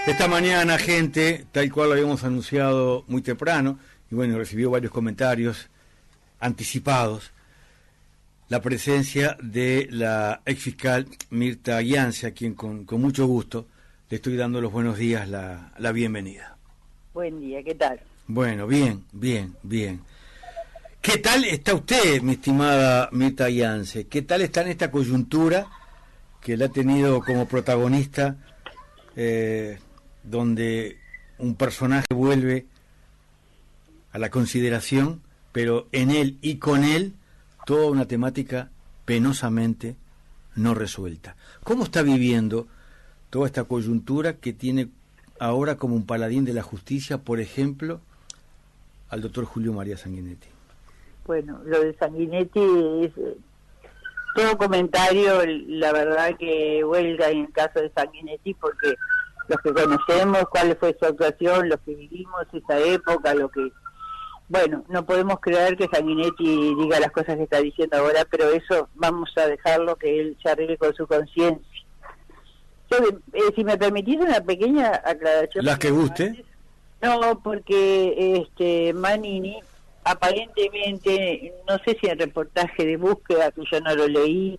Esta mañana, gente, tal cual lo habíamos anunciado muy temprano, y bueno, recibió varios comentarios anticipados, la presencia de la exfiscal Mirta Ianzi, a quien con mucho gusto le estoy dando los buenos días, la bienvenida. Buen día, ¿qué tal? Bueno, bien. ¿Qué tal está usted, mi estimada Mirta Ianzi? ¿Qué tal está en esta coyuntura que la ha tenido como protagonista, donde un personaje vuelve a la consideración, pero en él y con él toda una temática penosamente no resuelta? ¿Cómo está viviendo toda esta coyuntura que tiene ahora como un paladín de la justicia, por ejemplo, al doctor Julio María Sanguinetti? Bueno, lo de Sanguinetti es todo comentario, la verdad que huelga en el caso de Sanguinetti, porque los que conocemos cuál fue su actuación, los que vivimos esa época, bueno, no podemos creer que Sanguinetti diga las cosas que está diciendo ahora, pero eso vamos a dejarlo que él se arregle con su conciencia. Si me permitís una pequeña aclaración. Las que guste. No, porque Manini aparentemente, no sé si en reportaje de búsqueda, que yo no lo leí,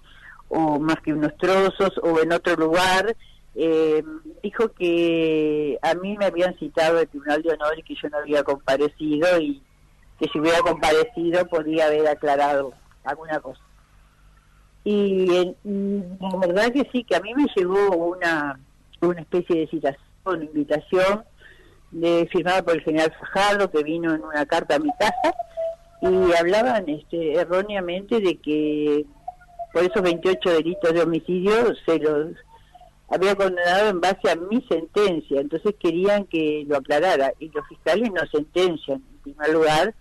o más que unos trozos, o en otro lugar, dijo que a mí me habían citado al Tribunal de Honor y que yo no había comparecido, y que si hubiera comparecido podría haber aclarado alguna cosa. Y la verdad que sí, que a mí me llegó una especie de citación, una invitación firmada por el general Fajardo, que vino en una carta a mi casa, y hablaban erróneamente de que por esos 28 delitos de homicidio se los había condenado en base a mi sentencia. Entonces querían que lo aclarara, y los fiscales no sentencian. En primer lugar,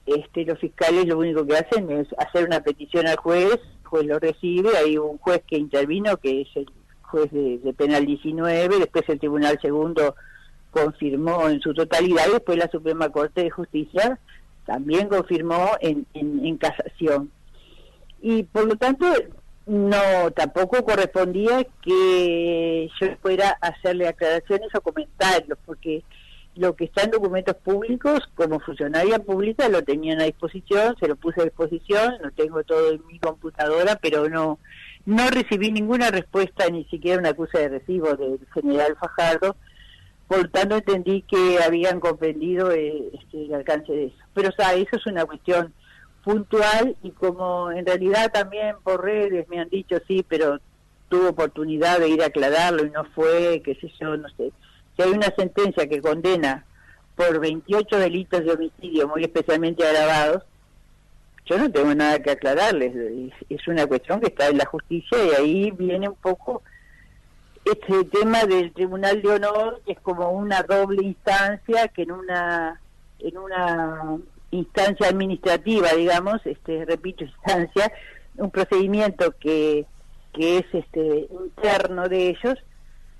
los fiscales lo único que hacen es hacer una petición al juez, el juez lo recibe, hay un juez que intervino, que es el juez de penal 19, después el Tribunal Segundo confirmó en su totalidad, y después la Suprema Corte de Justicia también confirmó en casación. Y por lo tanto, no, tampoco correspondía que yo fuera a hacerle aclaraciones o comentarios, porque lo que está en documentos públicos, como funcionaria pública, lo tenían a disposición, se lo puse a disposición, lo tengo todo en mi computadora, pero no recibí ninguna respuesta, ni siquiera una acusa de recibo del general Fajardo. Por lo tanto, entendí que habían comprendido el alcance de eso. Pero, eso es una cuestión puntual, y como en realidad también por redes me han dicho sí, pero tuvo oportunidad de ir a aclararlo y no fue, qué sé yo, no sé. Si hay una sentencia que condena por 28 delitos de homicidio, muy especialmente agravados, yo no tengo nada que aclararles. Es una cuestión que está en la justicia, y ahí viene un poco este tema del Tribunal de Honor, que es como una doble instancia, que en una instancia administrativa, digamos, repito, instancia, un procedimiento que es interno de ellos,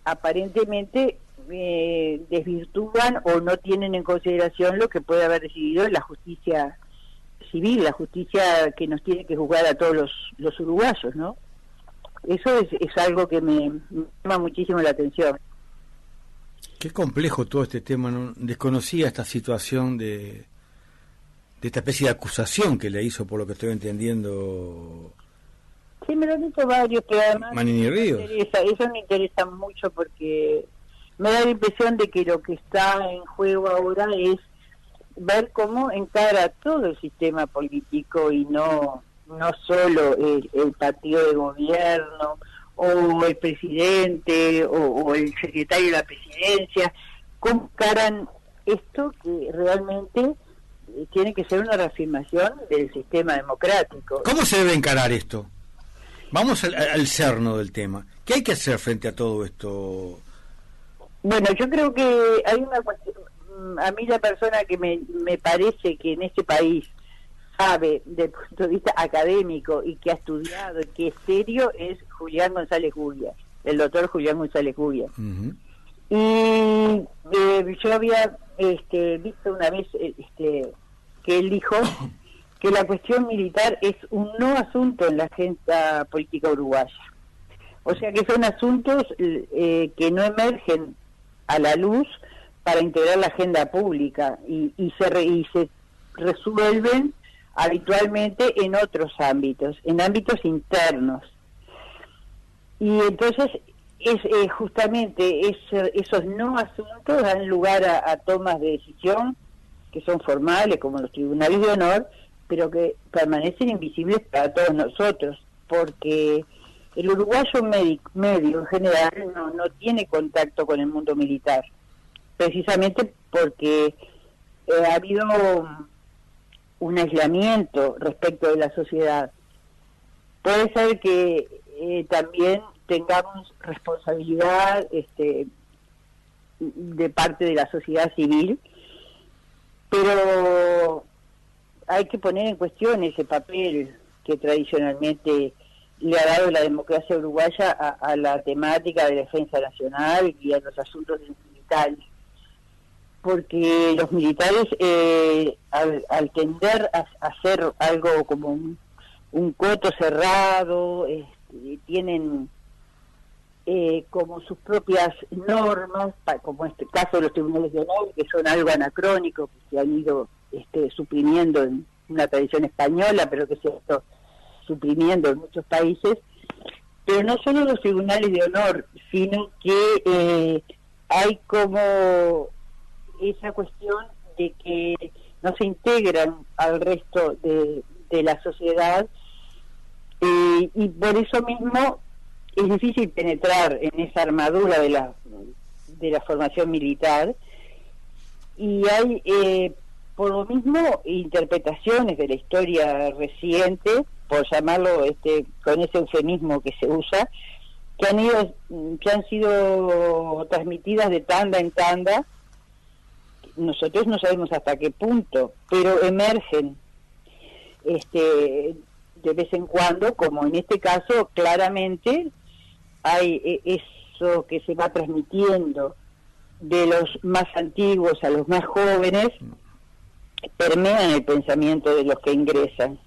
aparentemente desvirtúan o no tienen en consideración lo que puede haber decidido la justicia civil, la justicia que nos tiene que juzgar a todos los uruguayos, ¿no? Eso es algo que me llama muchísimo la atención. Qué complejo todo este tema, ¿no? Desconocía esta situación de esta especie de acusación que le hizo, por lo que estoy entendiendo, Sí, me lo han dicho varios, pero además Manini Ríos. Eso me interesa mucho porque me da la impresión de que lo que está en juego ahora es ver cómo encara todo el sistema político y no solo el partido de gobierno o el presidente o el secretario de la presidencia, cómo encaran esto que realmente tiene que ser una reafirmación del sistema democrático. ¿Cómo se debe encarar esto? Vamos al cerno del tema. ¿Qué hay que hacer frente a todo esto? Bueno, yo creo que hay una cuestión. A mí la persona que me parece que en este país sabe desde el punto de vista académico y que ha estudiado y que es serio es Julián González Gubia, el doctor Julián González Gubia. Uh-huh. Y yo había visto una vez que él dijo que la cuestión militar es un no asunto en la agenda política uruguaya. O sea que son asuntos que no emergen a la luz para integrar la agenda pública y se resuelven habitualmente en otros ámbitos, en ámbitos internos. Y entonces justamente esos no asuntos dan lugar a tomas de decisión que son formales, como los tribunales de honor, pero que permanecen invisibles para todos nosotros, porque el uruguayo medio en general no tiene contacto con el mundo militar, precisamente porque ha habido un aislamiento respecto de la sociedad. Puede ser que también tengamos responsabilidad de parte de la sociedad civil, pero hay que poner en cuestión ese papel que tradicionalmente le ha dado la democracia uruguaya a la temática de defensa nacional y a los asuntos militares, porque los militares al tender a hacer algo como un coto cerrado, tienen como sus propias normas, como este caso de los tribunales de honor, que son algo anacrónico, que se han ido suprimiendo en una tradición española, pero que se ha ido suprimiendo en muchos países. Pero no solo los tribunales de honor, sino que hay como esa cuestión de que no se integran al resto de la sociedad, y por eso mismo es difícil penetrar en esa armadura de la formación militar, y hay por lo mismo interpretaciones de la historia reciente, por llamarlo con ese eufemismo que se usa, que han sido transmitidas de tanda en tanda. Nosotros no sabemos hasta qué punto, pero emergen de vez en cuando, como en este caso, claramente hay eso que se va transmitiendo de los más antiguos a los más jóvenes, permean el pensamiento de los que ingresan.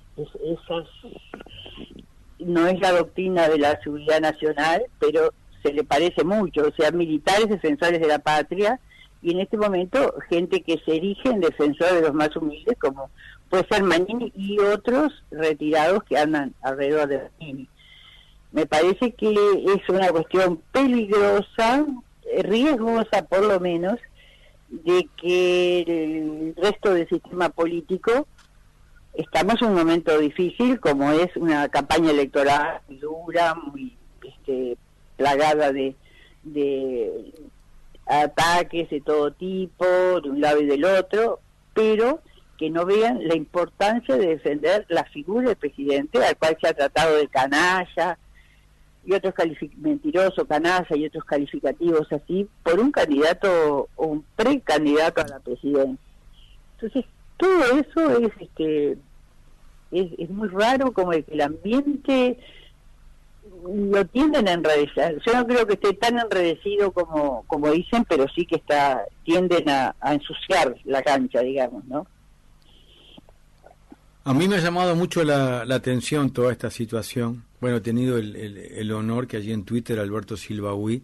No es la doctrina de la seguridad nacional, pero se le parece mucho, o sea, militares defensores de la patria, y en este momento gente que se erige en defensor de los más humildes, como puede ser Manini y otros retirados que andan alrededor de Manini. Me parece que es una cuestión peligrosa, riesgosa por lo menos, de que el resto del sistema político, estamos en un momento difícil, como es una campaña electoral muy dura, muy plagada de ataques de todo tipo, de un lado y del otro, pero que no vean la importancia de defender la figura del presidente, al cual se ha tratado de canalla y otros mentiroso, canalla y otros calificativos así, por un candidato o un precandidato a la presidencia. Entonces, todo eso es muy raro, como que el ambiente lo tienden a enredecer. Yo no creo que esté tan enredecido como dicen, pero sí que tienden a ensuciar la cancha, digamos, ¿no? A mí me ha llamado mucho la atención toda esta situación. Bueno, he tenido el honor que allí en Twitter Alberto Silva Huy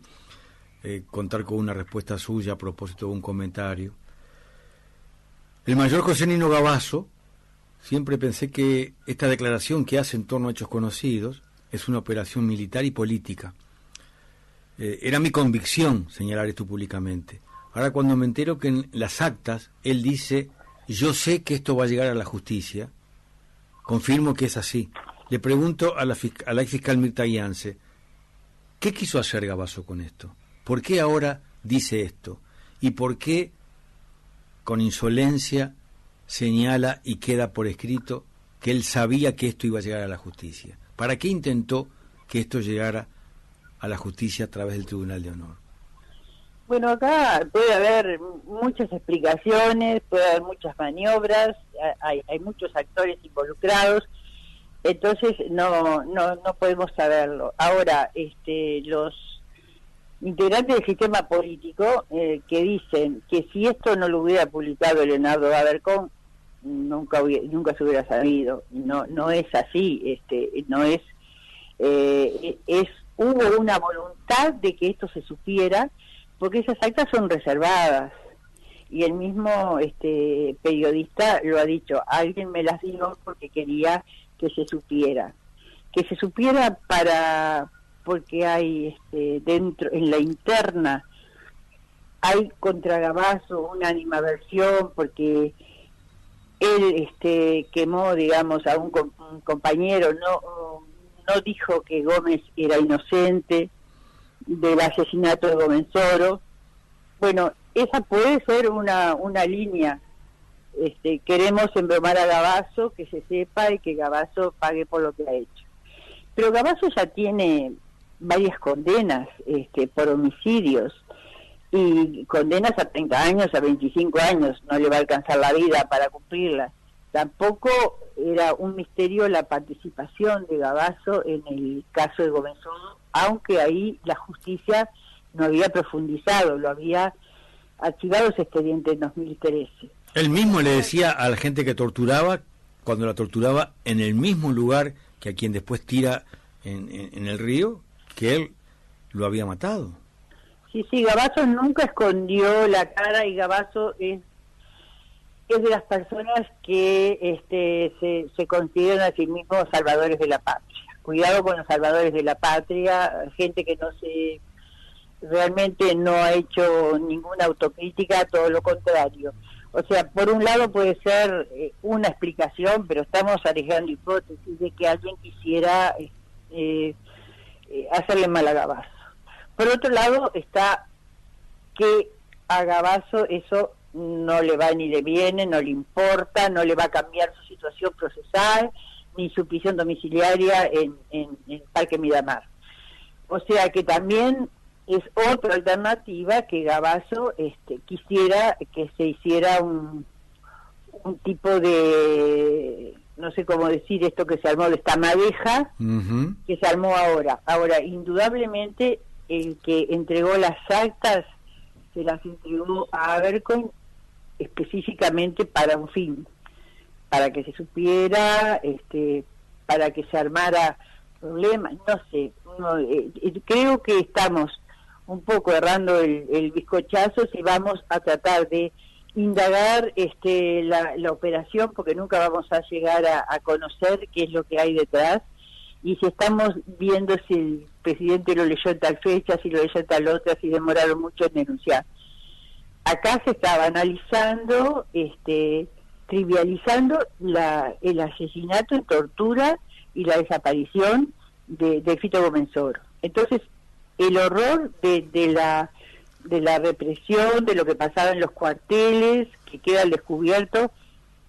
contar con una respuesta suya a propósito de un comentario. El mayor José Nino Gavazo, siempre pensé que esta declaración que hace en torno a hechos conocidos es una operación militar y política. Era mi convicción señalar esto públicamente. Ahora, cuando me entero que en las actas él dice, yo sé que esto va a llegar a la justicia, confirmo que es así. Le pregunto a la ex fiscal Mirta Ianse, ¿qué quiso hacer Gavazo con esto? ¿Por qué ahora dice esto? ¿Y por qué con insolencia señala y queda por escrito que él sabía que esto iba a llegar a la justicia? ¿Para qué intentó que esto llegara a la justicia a través del Tribunal de Honor? Bueno, acá puede haber muchas explicaciones, puede haber muchas maniobras, hay muchos actores involucrados, entonces no podemos saberlo. Ahora, los integrantes del sistema político que dicen que si esto no lo hubiera publicado Leonardo Abercón, nunca se hubiera sabido. No es así, no es, hubo una voluntad de que esto se supiera, porque esas actas son reservadas, y el mismo periodista lo ha dicho, alguien me las dio porque quería que se supiera porque hay dentro, en la interna, hay contra Gavazo una animadversión, porque él quemó, digamos, a un compañero, no dijo que Gómez era inocente del asesinato de Gómez Soro. Bueno, esa puede ser una línea. Queremos embromar a Gavazo, que se sepa, y que Gavazo pague por lo que ha hecho. Pero Gavazo ya tiene varias condenas por homicidios, y condenas a 30 años, a 25 años, no le va a alcanzar la vida para cumplirlas. Tampoco era un misterio la participación de Gavazo en el caso de Gómez Soro, aunque ahí la justicia no había profundizado, lo había archivado ese expediente en 2013. Él mismo le decía a la gente que torturaba, cuando la torturaba en el mismo lugar que a quien después tira en el río, que él lo había matado. Sí, Gavazo nunca escondió la cara, y Gavazo es de las personas que se consideran a sí mismos salvadores de la patria. Cuidado con los salvadores de la patria, gente que realmente no ha hecho ninguna autocrítica, todo lo contrario. O sea, por un lado puede ser una explicación, pero estamos arriesgando hipótesis de que alguien quisiera hacerle mal a Gavazo. Por otro lado está que a Gavazo eso no le va ni le viene, no le importa, no le va a cambiar su situación procesal, ni su prisión domiciliaria en Parque Miramar. O sea que también es otra alternativa que Gavazo quisiera que se hiciera un tipo de, no sé cómo decir esto que se armó, de esta madeja que se armó ahora. Ahora, indudablemente, el que entregó las actas se las entregó a Abercón específicamente para un fin, para que se supiera, para que se armara problemas, no sé, creo que estamos un poco errando el bizcochazo si vamos a tratar de indagar la operación, porque nunca vamos a llegar a conocer qué es lo que hay detrás, y si estamos viendo si el presidente lo leyó en tal fecha, si lo leyó en tal otra, si demoraron mucho en denunciar. Acá se estaba analizando, trivializando el asesinato y tortura y la desaparición de Fito Gómez Soro. Entonces, el horror de la represión, de lo que pasaba en los cuarteles, que queda al descubierto,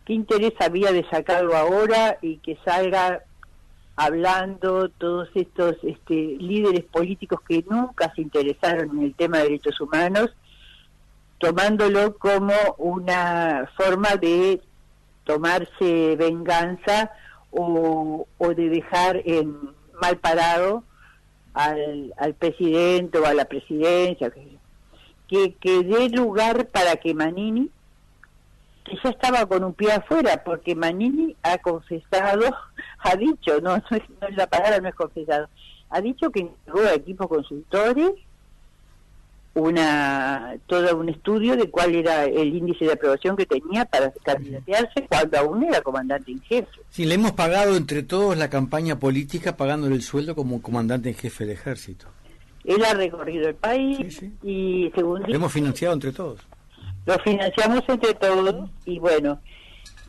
¿qué interés había de sacarlo ahora y que salga hablando todos estos líderes políticos que nunca se interesaron en el tema de derechos humanos, tomándolo como una forma de tomarse venganza o de dejar en mal parado al presidente o a la presidencia, que dé lugar para que Manini, que ya estaba con un pie afuera, porque Manini ha confesado, ha dicho, no es la palabra, no es confesado, ha dicho que entregó a equipos consultores todo un estudio de cuál era el índice de aprobación que tenía para candidatearse cuando aún era comandante en jefe. Sí, le hemos pagado entre todos la campaña política pagándole el sueldo como comandante en jefe del ejército. Él ha recorrido el país, sí. Y según lo hemos financiado entre todos. Lo financiamos entre todos y bueno,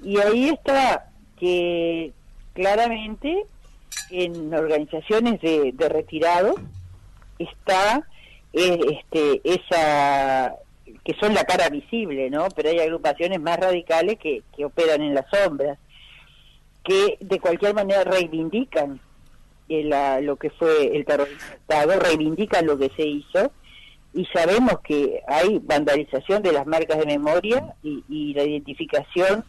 y ahí está que claramente en organizaciones de retirados está esa que son la cara visible, ¿no? Pero hay agrupaciones más radicales que operan en las sombras, que de cualquier manera reivindican lo que fue el terrorismo de Estado, reivindican lo que se hizo, y sabemos que hay vandalización de las marcas de memoria y la identificación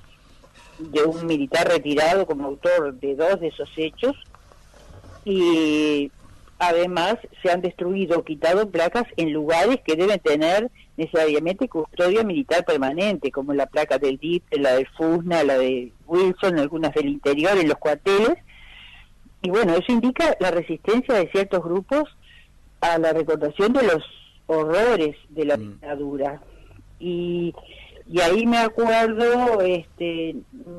de un militar retirado como autor de 2 de esos hechos, y además se han destruido o quitado placas en lugares que deben tener necesariamente custodia militar permanente, como la placa del DIP, la del FUSNA, la de Wilson, algunas del interior, en los cuarteles, y bueno, eso indica la resistencia de ciertos grupos a la recordación de los horrores de la dictadura. Y ahí me acuerdo,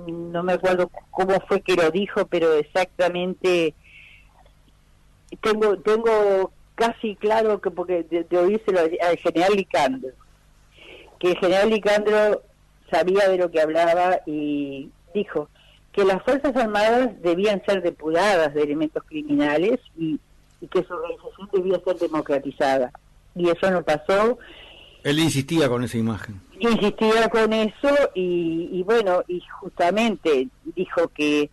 no me acuerdo cómo fue que lo dijo, pero exactamente tengo casi claro que porque de oírselo al general Licandro, que el general Licandro sabía de lo que hablaba y dijo que las Fuerzas Armadas debían ser depuradas de elementos criminales y que su organización debía ser democratizada. Y eso no pasó. Él insistía con esa imagen. Insistía con eso y bueno, y justamente dijo que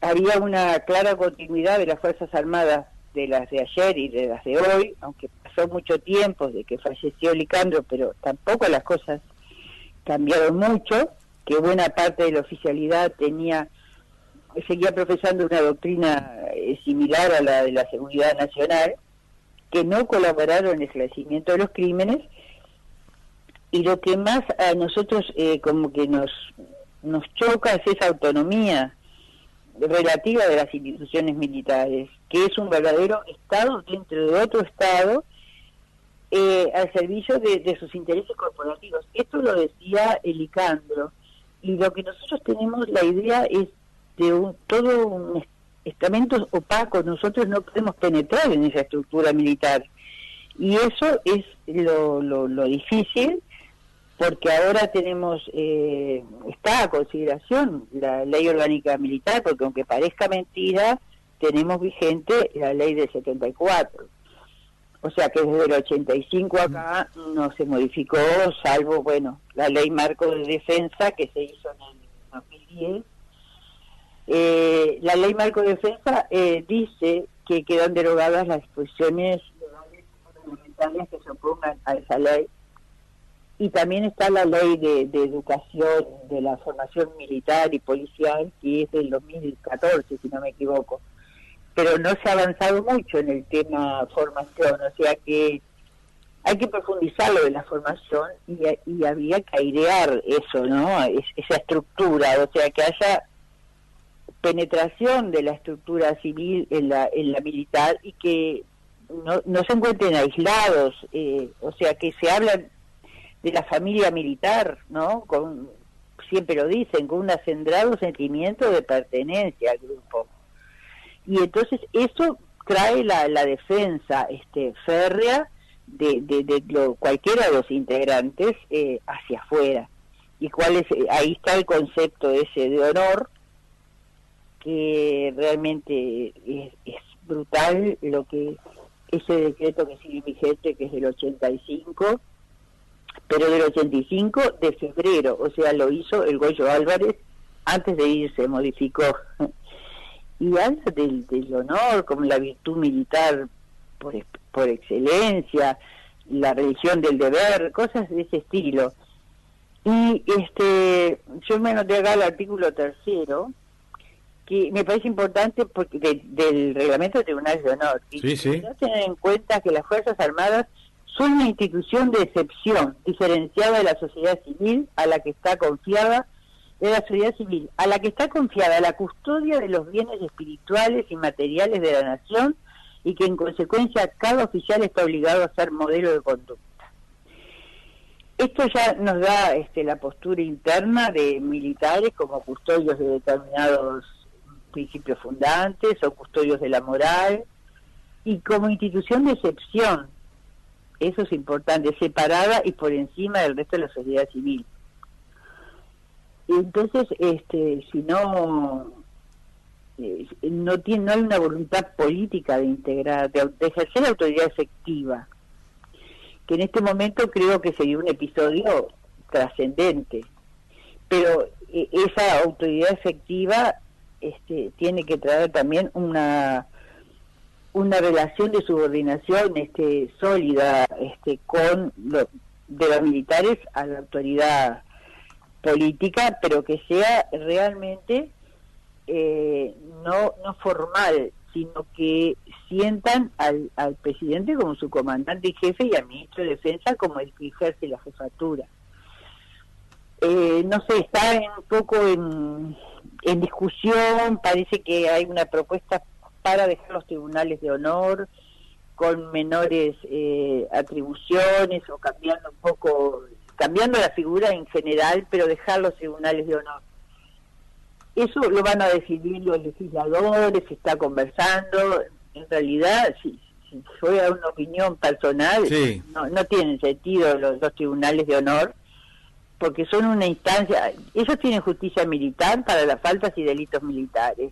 había una clara continuidad de las Fuerzas Armadas de las de ayer y de las de hoy, aunque pasó mucho tiempo desde que falleció Licandro, pero tampoco las cosas cambiaron mucho, que buena parte de la oficialidad seguía profesando una doctrina similar a la de la seguridad nacional, que no colaboraron en el esclarecimiento de los crímenes, y lo que más a nosotros como que nos choca es esa autonomía relativa de las instituciones militares, que es un verdadero Estado dentro de otro Estado, al servicio de sus intereses corporativos. Esto lo decía Licandro, y lo que nosotros tenemos la idea es de todo un estamento opaco. Nosotros no podemos penetrar en esa estructura militar, y eso es lo difícil, porque ahora tenemos, está a consideración la ley orgánica militar, porque aunque parezca mentira, tenemos vigente la ley del 74. O sea que desde el 85 acá no se modificó, salvo, bueno, la ley marco de defensa que se hizo en el 2010. La ley marco de defensa dice que quedan derogadas las disposiciones legales fundamentales que se opongan a esa ley. Y también está la ley de educación, de la formación militar y policial, que es del 2014, si no me equivoco. Pero no se ha avanzado mucho en el tema formación, o sea que hay que profundizar lo de la formación y habría que airear eso, ¿no? Esa estructura, o sea que haya penetración de la estructura civil en la militar y que no se encuentren aislados, o sea que se habla de la familia militar, ¿no? Siempre lo dicen, con un acendrado sentimiento de pertenencia al grupo. Y entonces eso trae la defensa férrea de cualquiera de los integrantes hacia afuera. Y ahí está el concepto ese de honor, que realmente es brutal lo que ese decreto que sigue vigente, que es del 85, pero del 85 de febrero, o sea, lo hizo el Goyo Álvarez antes de irse, modificó. Y habla del honor como la virtud militar por excelencia, la religión del deber, cosas de ese estilo. Y yo me anoté acá el artículo 3º, que me parece importante porque del reglamento de tribunales de honor. Sí, sí. No tener en cuenta que las Fuerzas Armadas son una institución de excepción, diferenciada de la sociedad civil, a la que está confiada la custodia de los bienes espirituales y materiales de la nación, y que en consecuencia cada oficial está obligado a ser modelo de conducta. Esto ya nos da la postura interna de militares como custodios de determinados principios fundantes o custodios de la moral, y como institución de excepción, eso es importante, separada y por encima del resto de la sociedad civil. Entonces, si no no hay una voluntad política de integrar, de ejercer autoridad efectiva, que en este momento creo que sería un episodio trascendente, pero esa autoridad efectiva tiene que traer también una relación de subordinación sólida con de los militares a la autoridad política, pero que sea realmente no formal, sino que sientan al presidente como su comandante y jefe y al ministro de Defensa como el que ejerce la jefatura. No sé, está un poco en discusión, parece que hay una propuesta para dejar los tribunales de honor con menores atribuciones o cambiando la figura en general, pero dejar los tribunales de honor. Eso lo van a decidir los legisladores, se está conversando. En realidad, si fuera una opinión personal, sí, no tienen sentido los tribunales de honor, porque son una instancia, ellos tienen justicia militar para las faltas y delitos militares,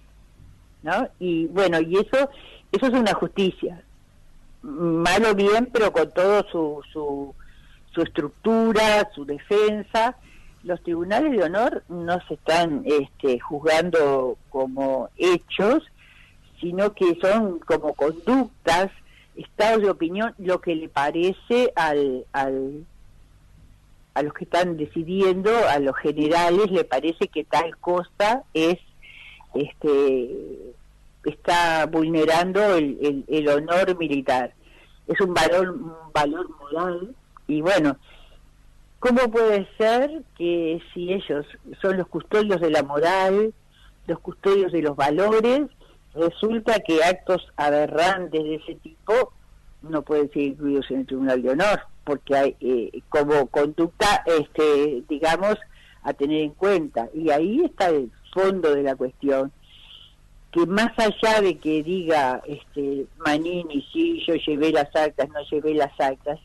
¿no? Y bueno, y eso es una justicia, mal o bien, pero con todo su estructura, su defensa. Los tribunales de honor no se están juzgando como hechos, sino que son como conductas, estados de opinión, lo que le parece a los que están decidiendo, a los generales, le parece que tal cosa está vulnerando el honor militar. Es un valor moral, y bueno, ¿cómo puede ser que si ellos son los custodios de la moral, los custodios de los valores, resulta que actos aberrantes de ese tipo no pueden ser incluidos en el Tribunal de Honor? Porque hay como conducta, digamos, a tener en cuenta. Y ahí está el fondo de la cuestión, que más allá de que diga Manini, sí, yo llevé las actas, no llevé las actas,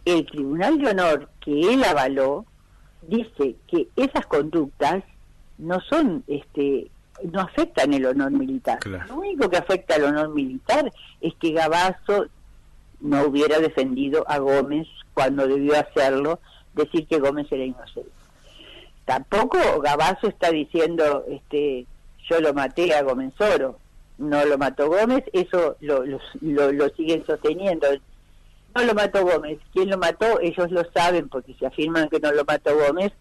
el Tribunal de Honor que él avaló dice que esas conductas no son, no afectan el honor militar. Claro. Lo único que afecta al honor militar es que Gavazo no hubiera defendido a Gómez cuando debió hacerlo, decir que Gómez era inocente. Tampoco Gavazo está diciendo, yo lo maté a Gómez Oro, no lo mató Gómez, eso lo siguen sosteniendo. No lo mató Gómez. ¿Quién lo mató? Ellos lo saben, porque si afirman que no lo mató Gómez,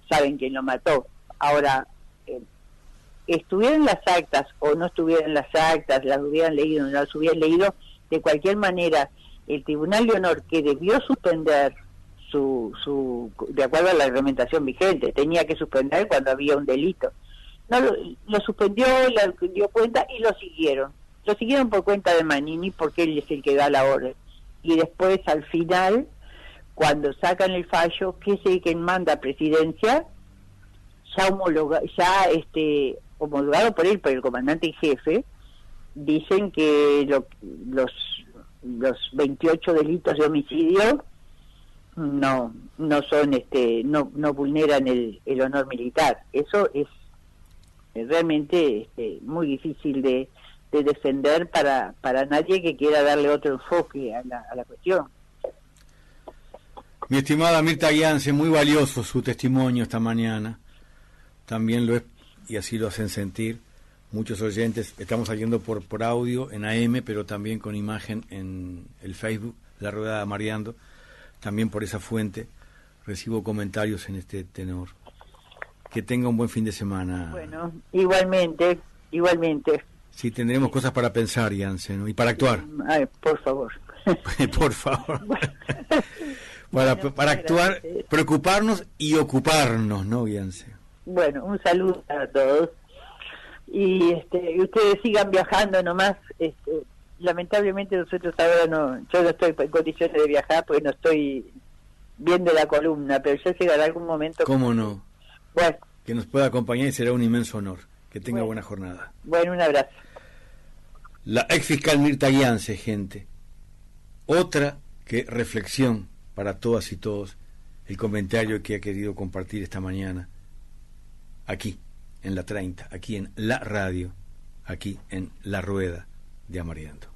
saben quién lo mató. Ahora, estuvieran las actas o no estuvieran las actas, las hubieran leído o no las hubieran leído, de cualquier manera, el Tribunal de Honor, que debió suspender de acuerdo a la reglamentación vigente, tenía que suspender cuando había un delito. No lo suspendió, le dio cuenta y lo siguieron. Lo siguieron por cuenta de Manini, porque él es el que da la orden. Y después, al final, cuando sacan el fallo, que es el que manda a presidencia, homologado por él, por el comandante en jefe, dicen que los 28 delitos de homicidio no son no vulneran el honor militar. Eso es realmente muy difícil de defender para nadie que quiera darle otro enfoque a la cuestión. Mi estimada Mirta Gianse, muy valioso su testimonio esta mañana. También lo es, y así lo hacen sentir muchos oyentes. Estamos saliendo por audio en AM, pero también con imagen en el Facebook, La Rueda Mareando. También por esa fuente recibo comentarios en este tenor. Que tenga un buen fin de semana. Bueno, igualmente. Sí, tendremos cosas para pensar, Gianse, ¿no? Y para actuar. Ay, por favor. Por favor. Para actuar, preocuparnos y ocuparnos, ¿no, Gianse? Bueno, un saludo a todos. Y ustedes sigan viajando nomás. Lamentablemente nosotros ahora yo no estoy en condiciones de viajar porque no bien de la columna, pero ya llegará algún momento. ¿Cómo no? Bueno. Que nos pueda acompañar y será un inmenso honor. Que tenga buena jornada. Bueno, un abrazo. La ex fiscal Mirta Guiance, gente. Otra que reflexión para todas y todos, el comentario que ha querido compartir esta mañana, aquí, en la 30, aquí en la radio, aquí en La Rueda de Amariendo.